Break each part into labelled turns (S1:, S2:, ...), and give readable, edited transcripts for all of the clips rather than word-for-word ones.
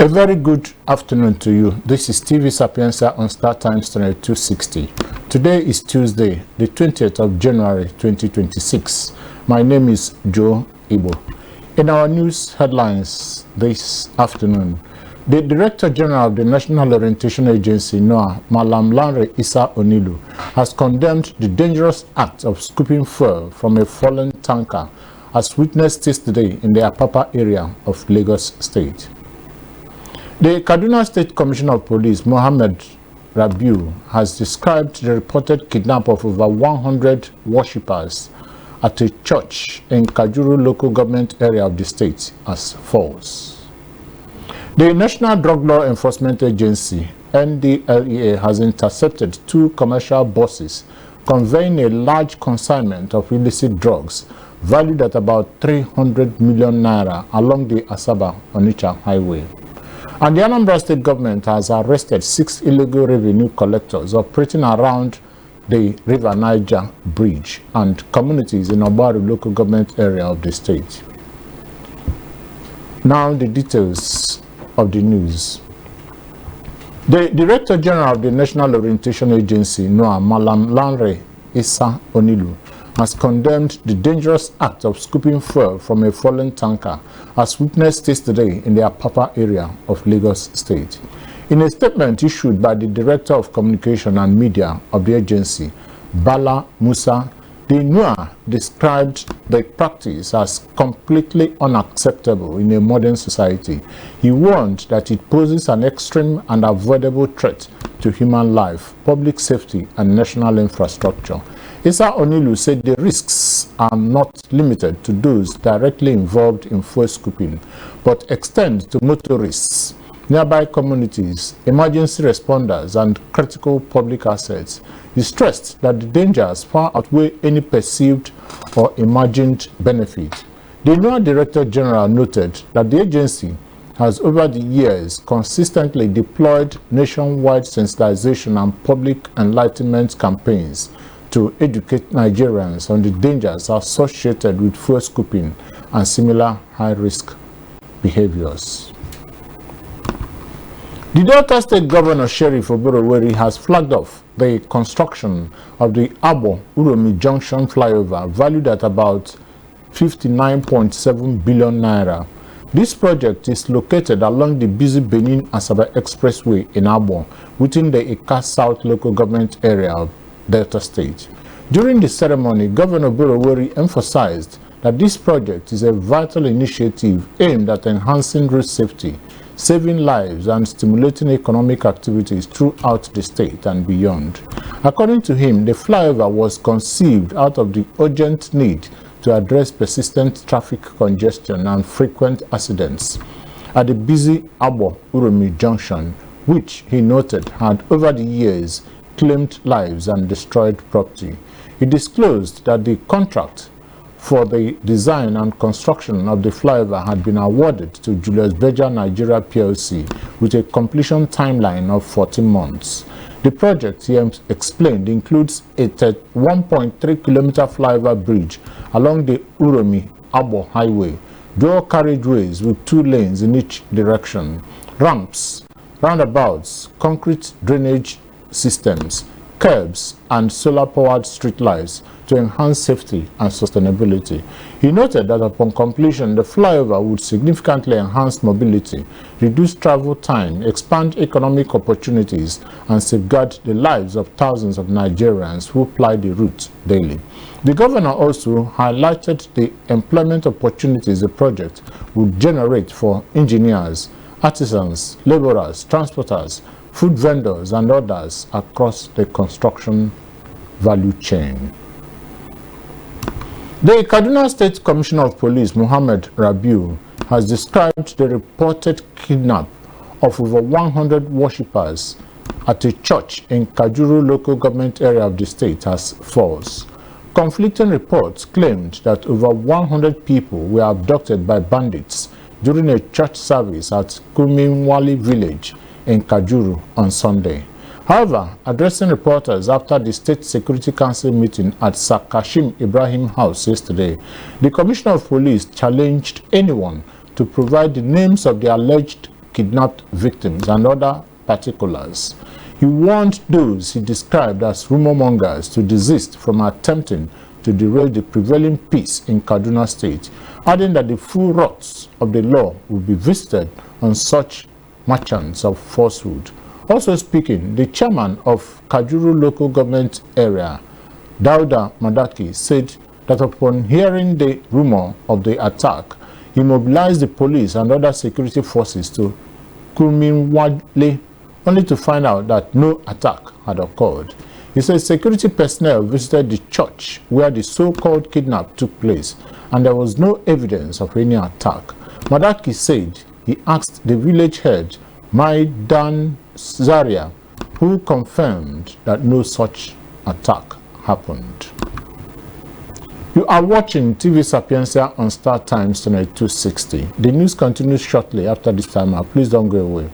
S1: A very good afternoon to you. This is TV Sapienza on Star Times Channel 260. Today is Tuesday, the 20th of January 2026. My name is Joe Ibo. In our news headlines this afternoon, the Director General of the National Orientation Agency, NOAA, Mallam Lanre Issa-Onilu, has condemned the dangerous act of scooping fuel from a fallen tanker, as witnessed yesterday in the Apapa area of Lagos State. The Kaduna State Commissioner of Police, Rabiu, has described the reported kidnap of over 100 worshippers at a church in Kajuru Local Government area of the state as false. The National Drug Law Enforcement Agency, NDLEA, has intercepted 2 commercial buses conveying a large consignment of illicit drugs valued at about 300 million naira along the Asaba-Onitsha highway. And the Anambra state government has arrested 6 illegal revenue collectors operating around the River Niger Bridge and communities in Kajuru Local Government area of the state. Now the details of the news. The Director General of the National Orientation Agency, NOAA, Mallam Lanre Issa-Onilu, has condemned the dangerous act of scooping fuel from a fallen tanker, as witnessed yesterday in the Apapa area of Lagos State. In a statement issued by the Director of Communication and Media of the agency, Bala Musa, the NOAA described the practice as completely unacceptable in a modern society. He warned that it poses an extreme and avoidable threat to human life, public safety, and national infrastructure. Issa-Onilu said the risks are not limited to those directly involved in fuel scooping, but extend to motorists, nearby communities, emergency responders, and critical public assets. He stressed that the dangers far outweigh any perceived or imagined benefit. The NOAA Director General noted that the agency has over the years consistently deployed nationwide sensitization and public enlightenment campaigns to educate Nigerians on the dangers associated with fuel scooping and similar high-risk behaviors. The Delta State Governor Sheriff Oboroweri has flagged off the construction of the Asaba-Onitsha Junction Flyover, valued at about 59.7 billion naira. This project is located along the busy Benin-Asaba Expressway in Abo, within the Ika South Local Government area of Delta State. During the ceremony, Governor Oboroweri emphasized that this project is a vital initiative aimed at enhancing road safety, saving lives, and stimulating economic activities throughout the state and beyond. According to him, the flyover was conceived out of the urgent need to address persistent traffic congestion and frequent accidents at the busy Asaba-Onitsha Junction, which he noted had over the years claimed lives and destroyed property. He disclosed that the contract for the design and construction of the flyover had been awarded to Julius Berger Nigeria PLC with a completion timeline of 14 months. The project, he explained, includes a 1.3-kilometer flyover bridge along the Uromi-Abo highway, dual carriageways with 2 lanes in each direction, ramps, roundabouts, concrete drainage systems, curbs, and solar-powered streetlights to enhance safety and sustainability. He noted that upon completion, the flyover would significantly enhance mobility, reduce travel time, expand economic opportunities, and safeguard the lives of thousands of Nigerians who ply the route daily. The governor also highlighted the employment opportunities the project would generate for engineers, artisans, laborers, transporters, food vendors, and others across the construction value chain. The Kaduna State Commissioner of Police, Rabiu, has described the reported kidnap of over 100 worshippers at a church in Kajuru Local Government area of the state as false. Conflicting reports claimed that over 100 people were abducted by bandits during a church service at Kuminwali village in Kajuru on Sunday. However, addressing reporters after the State Security Council meeting at Kashim Ibrahim House yesterday, the Commissioner of Police challenged anyone to provide the names of the alleged kidnapped victims and other particulars. He warned those he described as rumor mongers to desist from attempting to derail the prevailing peace in Kaduna State, adding that the full wrath of the law will be visited on such merchants of falsehood. Also speaking, the chairman of Kajuru Local Government area, Dauda Madaki, said that upon hearing the rumor of the attack, he mobilized the police and other security forces to Kuminwadle, only to find out that no attack had occurred. He said security personnel visited the church where the so-called kidnap took place, and there was no evidence of any attack. Madaki said he asked the village head, Maidan Zaria, who confirmed that no such attack happened. You are watching TV Sapientia on Star Times Channel 260. The news continues shortly after this timer. Please don't go away.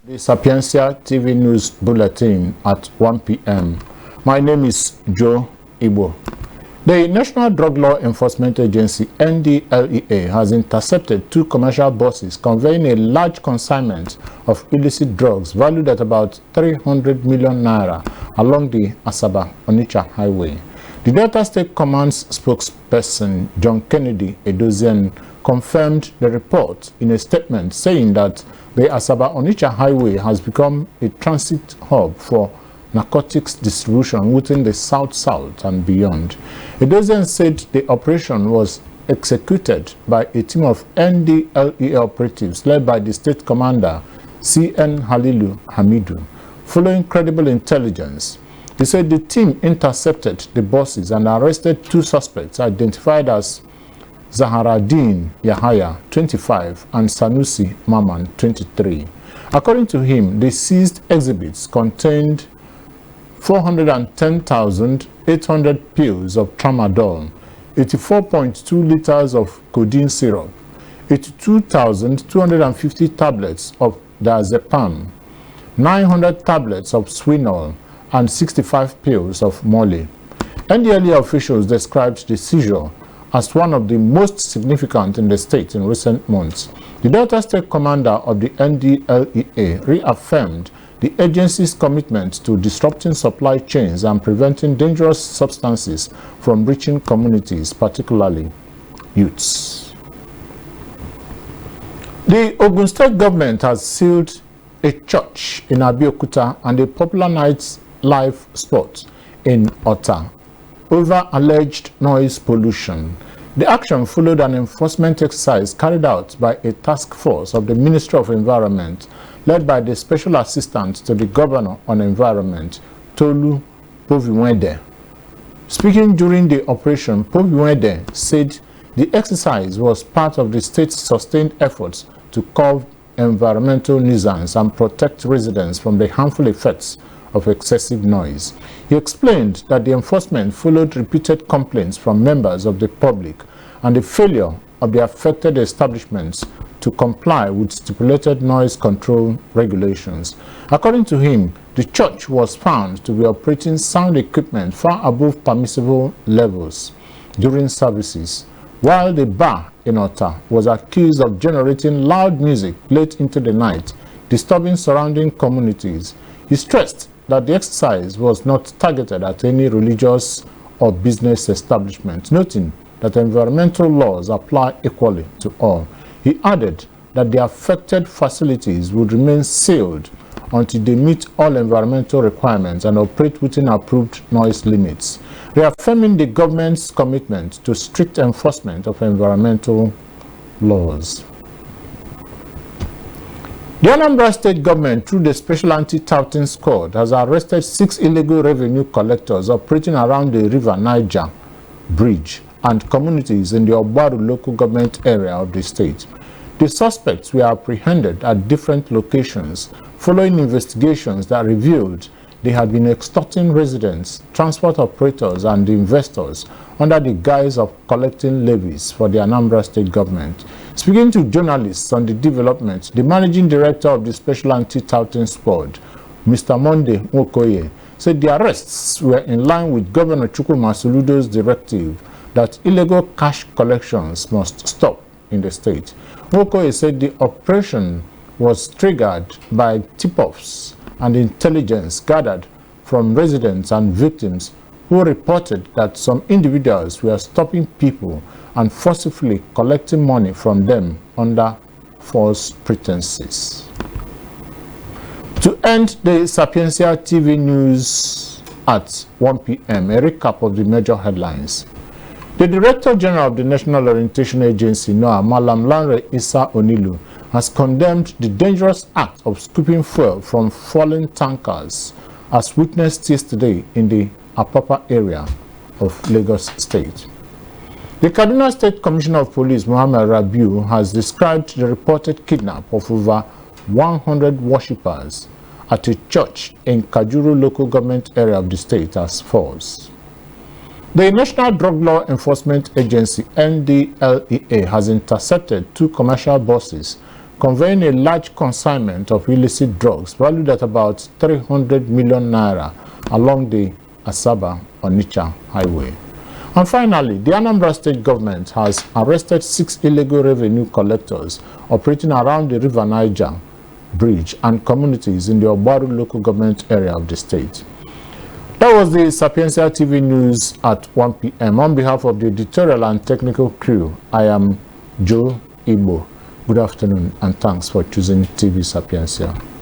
S1: The Sapientia TV News Bulletin at 1 p.m. My name is Joe Ibo. The National Drug Law Enforcement Agency, NDLEA, has intercepted 2 commercial buses conveying a large consignment of illicit drugs valued at about 300 million naira along the Asaba-Onitsha highway. The Delta State Command's spokesperson, John Kennedy Edozian, confirmed the report in a statement saying that the Asaba-Onitsha highway has become a transit hub for narcotics distribution within the South and beyond. Edozian said the operation was executed by a team of NDLEA operatives led by the state commander, C.N. Halilu Hamidu. Following credible intelligence, he said the team intercepted the buses and arrested 2 suspects identified as Zaharadin Yahaya, 25, and Sanusi Maman, 23. According to him, the seized exhibits contained 410,800 pills of tramadol, 84.2 liters of codeine syrup, 82,250 tablets of diazepam, 900 tablets of Swinol, and 65 pills of Molly. NDLEA officials described the seizure as one of the most significant in the state in recent months. The Delta State Commander of the NDLEA reaffirmed the agency's commitment to disrupting supply chains and preventing dangerous substances from reaching communities, particularly youths. The Ogun State government has sealed a church in Abeokuta and a popular nightlife spot in Ota over alleged noise pollution. The action followed an enforcement exercise carried out by a task force of the Ministry of Environment, led by the Special Assistant to the Governor on Environment, Tolu Poviwede. Speaking during the operation, Poviwede said the exercise was part of the state's sustained efforts to curb environmental nuisance and protect residents from the harmful effects of excessive noise. He explained that the enforcement followed repeated complaints from members of the public and the failure of the affected establishments to comply with stipulated noise control regulations. According to him, the church was found to be operating sound equipment far above permissible levels during services, while the bar in Ota was accused of generating loud music late into the night, disturbing surrounding communities. He stressed that the exercise was not targeted at any religious or business establishment, noting that environmental laws apply equally to all. He added that the affected facilities would remain sealed until they meet all environmental requirements and operate within approved noise limits, reaffirming the government's commitment to strict enforcement of environmental laws. The Anambra State Government, through the Special Anti-Touting Squad, has arrested 6 illegal revenue collectors operating around the River Niger Bridge and communities in the Kajuru Local Government area of the state. The suspects were apprehended at different locations following investigations that revealed they had been extorting residents, transport operators, and investors under the guise of collecting levies for the Anambra State Government. Speaking to journalists on the development, the managing director of the Special Anti-Touting Squad, Mr. Monday Nwokoye, said the arrests were in line with Governor Chukwuma Soludo's directive that illegal cash collections must stop in the state. Nwokoye said the operation was triggered by tip-offs and intelligence gathered from residents and victims who reported that some individuals were stopping people and forcibly collecting money from them under false pretenses. To end the Sapientia TV news at 1 p.m., a recap of the major headlines. The Director General of the National Orientation Agency, NOAA, Mallam Lanre Issa-Onilu, has condemned the dangerous act of scooping fuel from fallen tankers, as witnessed yesterday in the Apapa area of Lagos State. The Kaduna State Commissioner of Police, Rabiu, has described the reported kidnap of over 100 worshippers at a church in Kajuru Local Government area of the state as false. The National Drug Law Enforcement Agency, NDLEA, has intercepted 2 commercial buses conveying a large consignment of illicit drugs valued at about 300 million naira along the Asaba-Onitsha highway. And finally, the Anambra state government has arrested 6 illegal revenue collectors operating around the River Niger bridge and communities in the Ogun local government area of the state. That was the Sapientia TV news at 1 p.m. On behalf of the editorial and technical crew, I am Joe Igbo. Good afternoon and thanks for choosing TV Sapientia.